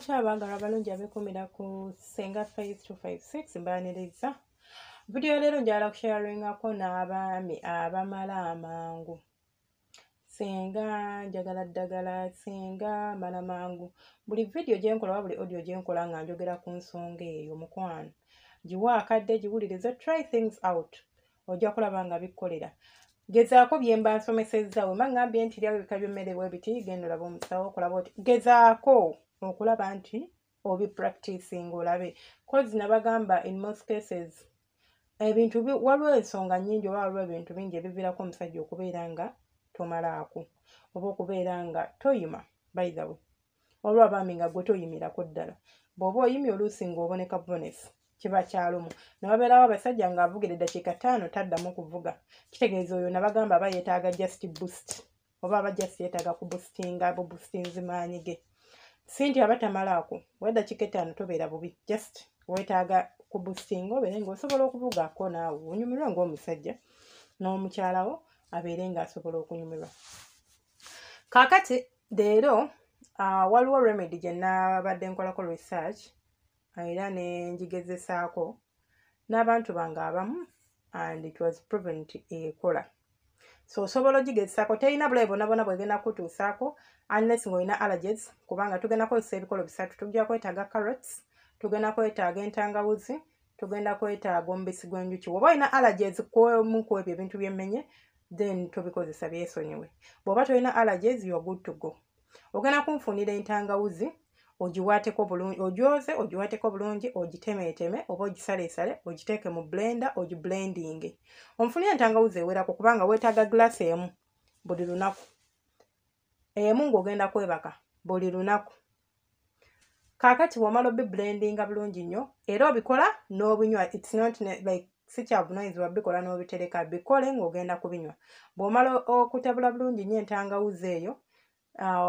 Abaagalwa abalungi abeekumira ku Senga Phase 256 mbaaniriza. Vidiyo leero njagala kusharingako n'abaami abamala amangu. Senga njagala ddagala, senga mala mangu. Buli vidiyo gye nkola oba buli audio gye nkola nga njogera ku nsonga eyo mukwano. Giwa akadde giwulirize, try things out. Ojja kulaba nga bikkolera. Gezaako bye mba nsomesezza we ngambye nti lyawe bika by'emmere bwe biti genda olaba omusawo okolaba oti. Gezaako okulaba nti obi practicing olabe. Cause nabagamba in most cases ebintu waliwo ensonga nnyingi oba waliwo ebintu bingi ebiviirako omusajja okubeera nga tomalaako oba okubeera nga toyima by the way. Waliwo abaami nga gwe toyimirako ddala. Bw'oba oyimye oluusi ng'oboneka bonesi kiba kyalumu. Ne wabeerawo abasajja ng'avugira eddakiika 5 taddamu kuvuga. Kitegeeza oyo nabagamba aba yeetaaga just boost oba aba just yeetaaga kuboostinga boostinzi maanyi ge. Si nti aba tamalaako weddakiika 5 tobeera bubi just weetaaga kuboostinga obeere ng'osobola okuvugaako naawe onyumirwe ng'omusajja n'omukyalawo abeere ng'asobola okunyumirwa. Kaakati leero waliwo remedy gye nabadde nkolako research era ne ngigezesaako n'abantu bange abamu and it was proven nti ekola. So osobola ogigezesaako terina bulabe bwonna bwegenda kutuusaako unless ng'olina allergies kubanga tugenda kukozesa ebikolo bisatu. Tujja kwetaaga carrots, tugenda kwetaaga entangawuzi, tugenda kwetaaga omubisi gw'enjuki. Bw'oba olina allergies ku ebyo ebintu by'emmenye then tobikozesa byesonyiwe. Bw'oba tolina allergies you are good to go. Ogenda kunfunira entangawuzi ogiwaateko bulungi, ogyoze ogiwaateko bulungi, ogitemeeteme oba ogisaleesale ogiteeke mu blender ogiblendinge. Onfunira entangawuzi ewerako kubanga weetaaga glass emu buli lunaku. Emu ng'ogenda kwebaka buli lunaku. Kaakati bw'omala obiblendinga bulungi nnyo era obikola n'obinywa. It's not like si kya buvunaanyizibwa bikola n'obitereka, bikole ng'ogenda kubinywa. Bw'omala okutabula bulungi nnyo entangawuzi eyo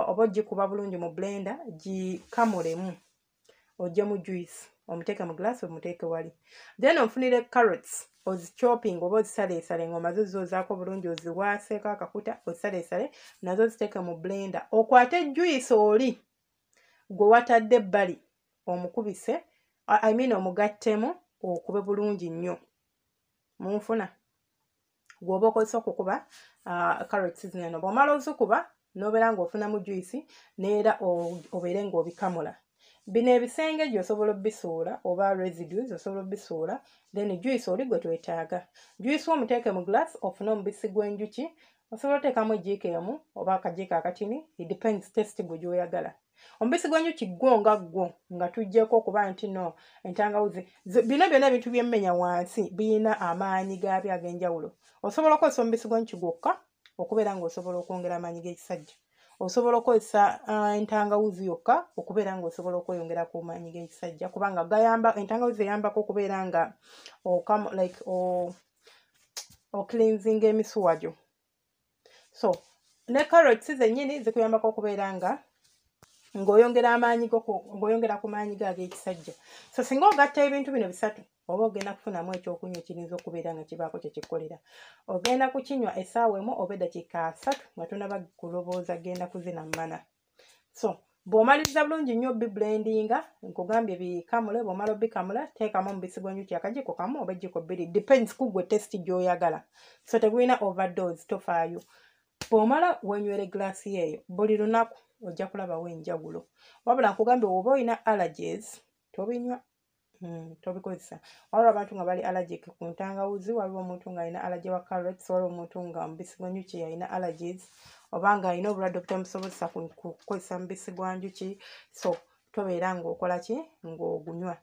oba ogikuba bulungi mu blender gikamulemu ogye mu juice omuteeke mu glass omuteeke wali. Then onfunire carrots ozichopping oba ozisaleesale ng'omaze ozizoozaako bulungi oziwaaseeko akakuta ozisaleesale nazo ziteeke mu blender. Okwate juice oli gwe watadde ebbali omukubise omugattemu okube bulungi nnyo. Munfuna gw'oba okozesa okukuba carrots zino. Bw'omala ozikuba n'obeera ng'ofunamu juice n'era obeere ng'obikamula. Bino ebisenge gy'osobola obbisuula oba residues osobola obbisuula then juice oli gwe twetaaga. Juice omuteeke mu glass ofune omubisi gw'enjuki. Osobola oteekamu ejiiko emu oba akajiiko akatini, it depends taste gwe gy'oyagala. Omubisi gw'enjuki gwo nga gwo nga tuggyeko okuba nti no entangawuzi. Bino byonna ebintu by'emmenya wansi birina amaanyi gaabyo ag'enjawulo. Osobola okukozesa omubisi gw'enjuki gwokka okubeera ng'osobola okwongera amaanyi g'ekisajja. Osobola okukozesa entangawuzi yokka okubeera ng'osobola okweyongera ku maanyi g'ekisajja kubanga entangawuzi eyambako okubeera nga cleansing emisuwa gyo. So ne carrots zennyini zikuyambako okubeera nga ng'oyongera amaanyi ng'oyongera ku maanyi g'ekisajja. So singa ogatta ebintu bino bisatu oba ogenda kufunamu ekyokunywa ekiyinza okubeera nga kibaako kye kikkolera. Ogenda kukinywa essaawa emu oba eddakiika 3 nga tonaba kulowooza genda kuzinammana. So bw'omaliriza bulungi nnyo biblendinga nkugambye bikamule. Bw'omala obikamula teekamu omubisi gw'enjuki akajiiko kamu oba ejjiiko 2 depends ku gwe test gy'oyagala. So tegulina overdose tofaayo. Bw'omala wenywera glaasi eyo buli lunaku ojja kulabawo enjawulo. Wabula nkugambye bw'oba olina allergies tobinywa. Tobikozesa. Waliwo abantu nga bali allergic ku ntangawuzi, waliwo omuntu ng'alina allergy wa carrots, waliwo omuntu nga omubisi gw'enjuki yalina allergies oba ng'alina obulwadde obutamusobozesa kukozesa mubisi gwa njuki. So tobeera ng'okola ki ng'ogunywa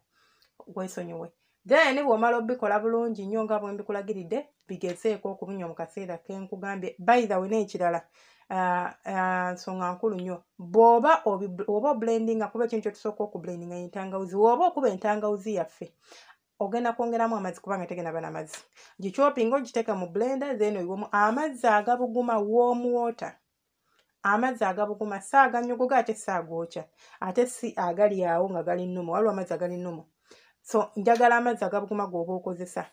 gwesonyiwe. Then bw'omala obikola bulungi nnyo nga bwe mbikulagiridde bigezeeko okubinywa mu kaseera ke nkugambye. By the way n'ekirala nsonga nkulu nnyo bw'oba oblendinga kuba ekintu kyotusooka okublendinga entangawuzi. Bw'oba okuba entangawuzi yaffe ogenda kwongeramu amazzi kubanga tegenda bana amazzi. Gichopping ogiteeka mu blender then oyiwemu amazzi agabuguma warm water. Amazzi agabuguma saagannyogoga ate saagwokya ate si agali awo nga gali nnumu. Waliwo amazzi agali nnumu. So njagala amazzi agabuguma g'oba okozesa.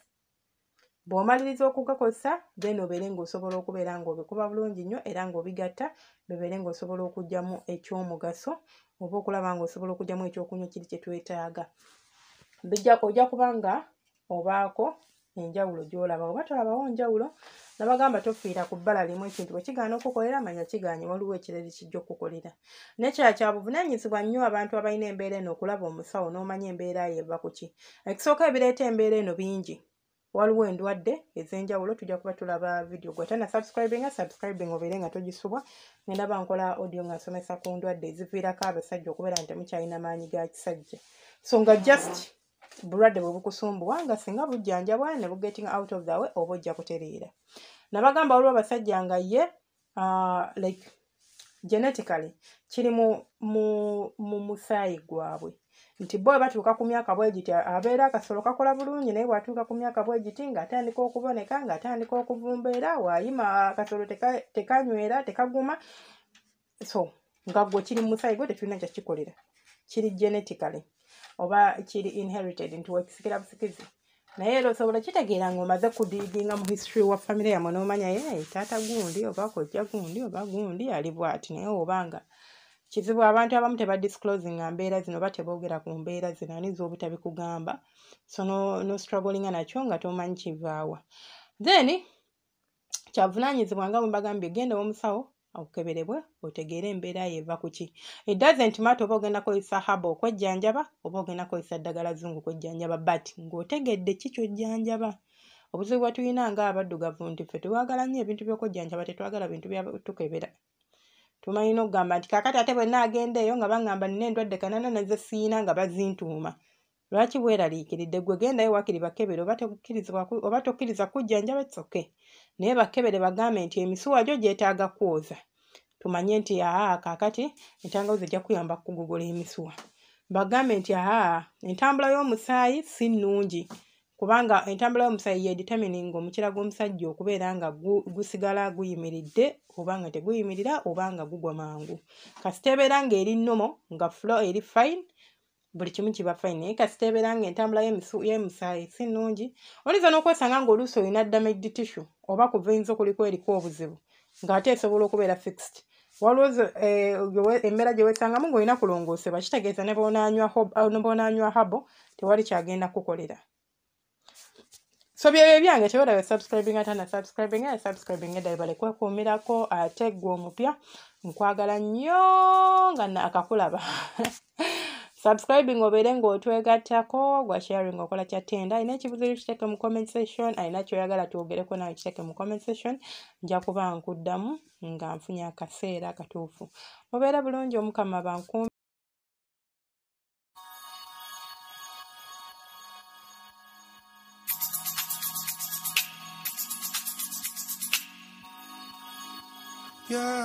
bw'omaliriza okugakozesa then obeere ng'osobola okubeera ng'obikuba bulungi nnyo era ng'obigatta bebeere ng'osobola okugyamu eky'omugaso oba okulaba ng'osobola okugyamu ekyokunywa kiri kye twetaaga. Ojja kubanga obaako enjawulo gy'olaba oba tolabawo njawulo. Nabagamba tofiira ku bbala limu, ekintu bwe kigaana okukolera manya kigaanye waliwo ekireri kijja okukolera. N'ekirala kya buvunaanyizibwa nnyo abantu abalina embeera eno okulaba omusawo n'omanya embeera ye eva ku ki. Ekisooka ebireeta embeera eno bingi. Waliwo endwadde ez'enjawulo, tujja kuba tulaba video gw'atana subscribing obeere nga togisubwa. Ngenda bankola audio nga nsomesa ku ndwadde eziviirako abasajja okubeera nti temukyalina maanyi ga kisajja. So nga just bulwadde bwe bukusumbuwa nga singa bujjanjabwa ne bugetting out of the way oba ojja kutereera. Nabagamba waliwo abasajja nga ye like genetically kiri mu musaayi gwabwe nti bo batuuka ku myaka bwe giti abeera akasolo kakola bulungi naye bwatuuka ku myaka bwe giti ng'atandika okuboneka ng'atandika okuvumbeera waayima akasolo tekanywera tekaguma. So nga gwe kiri mu musaayi gwe tetulina kyakikolera, kiri genetically oba kiri inherited nti wekisikira busikizi. Naye era osobola kitegeera ng'omaze kudiiginga mu history wa famire yamwe n'omanya ye taata gundi oba kojja gundi oba gundi ali bw'ati. Naye obanga kizibu abantu abamu tebadisclosinga mbeera zino oba teboogera ku mbeera zino ani z'obutabikugamba. So no strugglinga nakyo nga tomanyi kivaawa. Then kyavunaanyizibwa nga bwe mbagambye genda ow'omusawo okukeberebwe otegeere embeera ye eva ku ki. It doesn't matter oba ogenda kozesa haba okwejjanjaba oba ogenda kozesa ddagala zungu kwejjanjaba but ng'otegedde ki ky'ojjanjaba. Obuzibu bwe tulina ng'abaddugavu nti ffe twagala nnyo ebintu by'okwejjanjaba tetwagala bintu bya tukebera. Tumanyi n'okugamba nti kaakati ate bwe naagenda eyo nga baŋŋamba nina endwadde kanana naze siina nga bazintuuma. Lwaki bweraliikiridde? Gwe gendayo wakiri bakebere oba tokkiriza kujjanjaba it's okay. Naye bakebere bagambe nti emisuwa gyo gyetaaga kwoza. Tumanye nti kaakati entangawuzi ejja kuyamba kugogola emisuwa. Bagambe nti entambula y'omusaayi si nnungi kubanga entambula y'omusaayi ye determining omukira gw'omusajja okubeera nga gusigala guyimiridde oba nga teguyimirira oba nga gugwa mangu. Kasita ebeera ng'eri nnomo nga flow eri fine buli kimu kiba fine. Naye kasita ebeera ng'entambula y'omusaayi si nnungi oyinza n'okwesanga ng'oluusi olina damaged tissue oba ku veins okuliko eriko obuzibu ng'ate esobola okubeera fixed. Waliwo embeera gye weesangamu ng'olina kulongoosebwa kitegeeza ne bw'onaanywa habo tewali kyagenda kukolera. So byebyo byange teweerabe subscribing atana subscribing eddayo balekwekuumirako ate gwe omupya nkwagala nnyo nga akakulaba. Subscribing obeere ng'otwegattako gwa sharing okola kyattenda. Alina ekibuuzo kiteeke mu comment section, alina kyoyagala twogereko nawe kiteeke mu comment section. Nja kuba nkuddamu nga nfunye akaseera akatuufu. Obeere bulungi Omukama bankuume. Yeah.